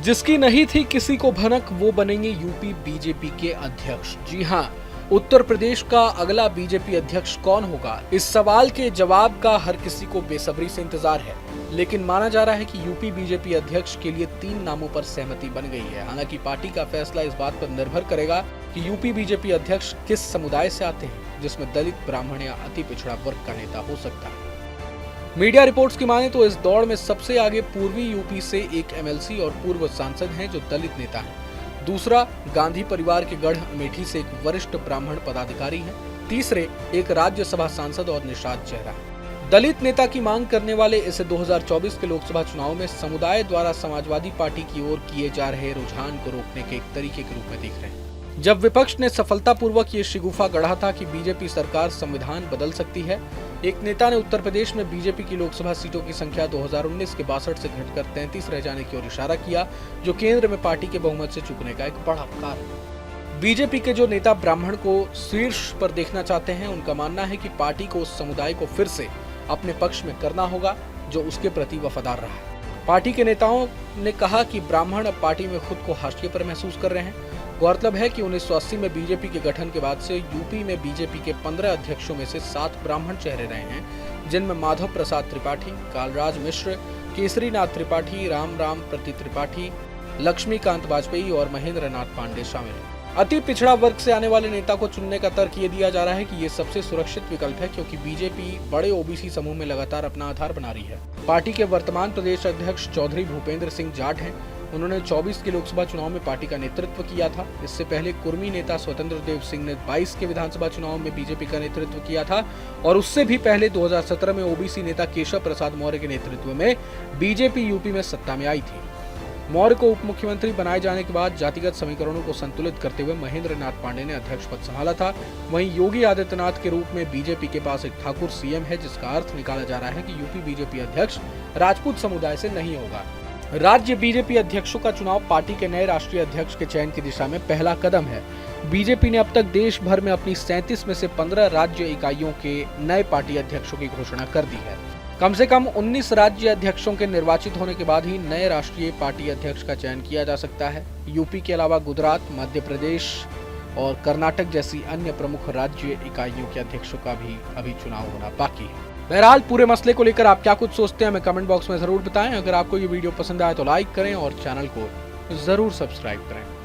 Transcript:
जिसकी नहीं थी किसी को भनक वो बनेंगे यूपी बीजेपी के अध्यक्ष। जी हाँ, उत्तर प्रदेश का अगला बीजेपी अध्यक्ष कौन होगा, इस सवाल के जवाब का हर किसी को बेसब्री से इंतजार है। लेकिन माना जा रहा है कि यूपी बीजेपी अध्यक्ष के लिए 3 नामों पर सहमति बन गई है। हालांकि पार्टी का फैसला इस बात पर निर्भर करेगा कि यूपी बीजेपी अध्यक्ष किस समुदाय से आते हैं, जिसमें दलित, ब्राह्मण या अति पिछड़ा वर्ग का नेता हो सकता है। मीडिया रिपोर्ट्स की माने तो इस दौड़ में सबसे आगे पूर्वी यूपी से एक एमएलसी और पूर्व सांसद हैं जो दलित नेता हैं। दूसरा, गांधी परिवार के गढ़ अमेठी से एक वरिष्ठ ब्राह्मण पदाधिकारी हैं। तीसरे, एक राज्यसभा सांसद और निषाद चेहरा। दलित नेता की मांग करने वाले इस 2024 के लोकसभा चुनाव में समुदाय द्वारा समाजवादी पार्टी की ओर किए जा रहे रुझान को रोकने के एक तरीके के रूप में दिख रहे हैं। जब विपक्ष ने सफलतापूर्वक ये शिगुफा गढ़ा था कि बीजेपी सरकार संविधान बदल सकती है, एक नेता ने उत्तर प्रदेश में बीजेपी की लोकसभा सीटों की संख्या 2019 के 62 से घटकर 33 रह जाने की ओर इशारा किया, जो केंद्र में पार्टी के बहुमत से चूकने का एक बड़ा कारण है। बीजेपी के जो नेता ब्राह्मण को शीर्ष पर देखना चाहते हैं, उनका मानना है कि पार्टी को उस समुदाय को फिर से अपने पक्ष में करना होगा जो उसके प्रति वफादार रहा है। पार्टी के नेताओं ने कहा कि ब्राह्मण अब पार्टी में खुद को हाशिए पर महसूस कर रहे हैं। गौरतलब है कि 1980 में बीजेपी के गठन के बाद से यूपी में बीजेपी के 15 अध्यक्षों में से 7 ब्राह्मण चेहरे रहे हैं, जिनमें माधव प्रसाद त्रिपाठी, कालराज मिश्र, केसरीनाथ त्रिपाठी, राम प्रति त्रिपाठी, लक्ष्मीकांत वाजपेयी और महेंद्र नाथ पांडे शामिल हैं। अति पिछड़ा वर्ग से आने वाले नेता को चुनने का तर्क ये दिया जा रहा है कि ये सबसे सुरक्षित विकल्प है, क्योंकि बीजेपी बड़े ओबीसी समूह में लगातार अपना आधार बना रही है। पार्टी के वर्तमान प्रदेश अध्यक्ष चौधरी भूपेंद्र सिंह जाट हैं। उन्होंने 24 के लोकसभा चुनाव में पार्टी का नेतृत्व किया था। इससे पहले कुर्मी नेता स्वतंत्र देव सिंह ने 22 के विधानसभा चुनाव में बीजेपी का नेतृत्व किया था और उससे भी पहले 2017 में ओबीसी नेता केशव प्रसाद मौर्य के नेतृत्व में बीजेपी यूपी में सत्ता में आई थी। मौर्य को उप मुख्यमंत्री बनाए जाने के बाद जातिगत समीकरणों को संतुलित करते हुए महेंद्र नाथ पांडे ने अध्यक्ष पद संभाला था। वहीं योगी आदित्यनाथ के रूप में बीजेपी के पास एक ठाकुर सीएम है, जिसका अर्थ निकाला जा रहा है कि यूपी बीजेपी अध्यक्ष राजपूत समुदाय से नहीं होगा। राज्य बीजेपी अध्यक्षों का चुनाव पार्टी के नए राष्ट्रीय अध्यक्ष के चयन की दिशा में पहला कदम है। बीजेपी ने अब तक देश भर में अपनी 37 में से 15 राज्य इकाइयों के नए पार्टी अध्यक्षों की घोषणा कर दी है। कम से कम 19 राज्य अध्यक्षों के निर्वाचित होने के बाद ही नए राष्ट्रीय पार्टी अध्यक्ष का चयन किया जा सकता है। यूपी के अलावा गुजरात, मध्य प्रदेश और कर्नाटक जैसी अन्य प्रमुख राज्य इकाइयों के अध्यक्षों का भी अभी चुनाव होना बाकी है। बहरहाल पूरे मसले को लेकर आप क्या कुछ सोचते हैं, हमें कमेंट बॉक्स में जरूर बताएं। अगर आपको ये वीडियो पसंद आए तो लाइक करें और चैनल को जरूर सब्सक्राइब करें।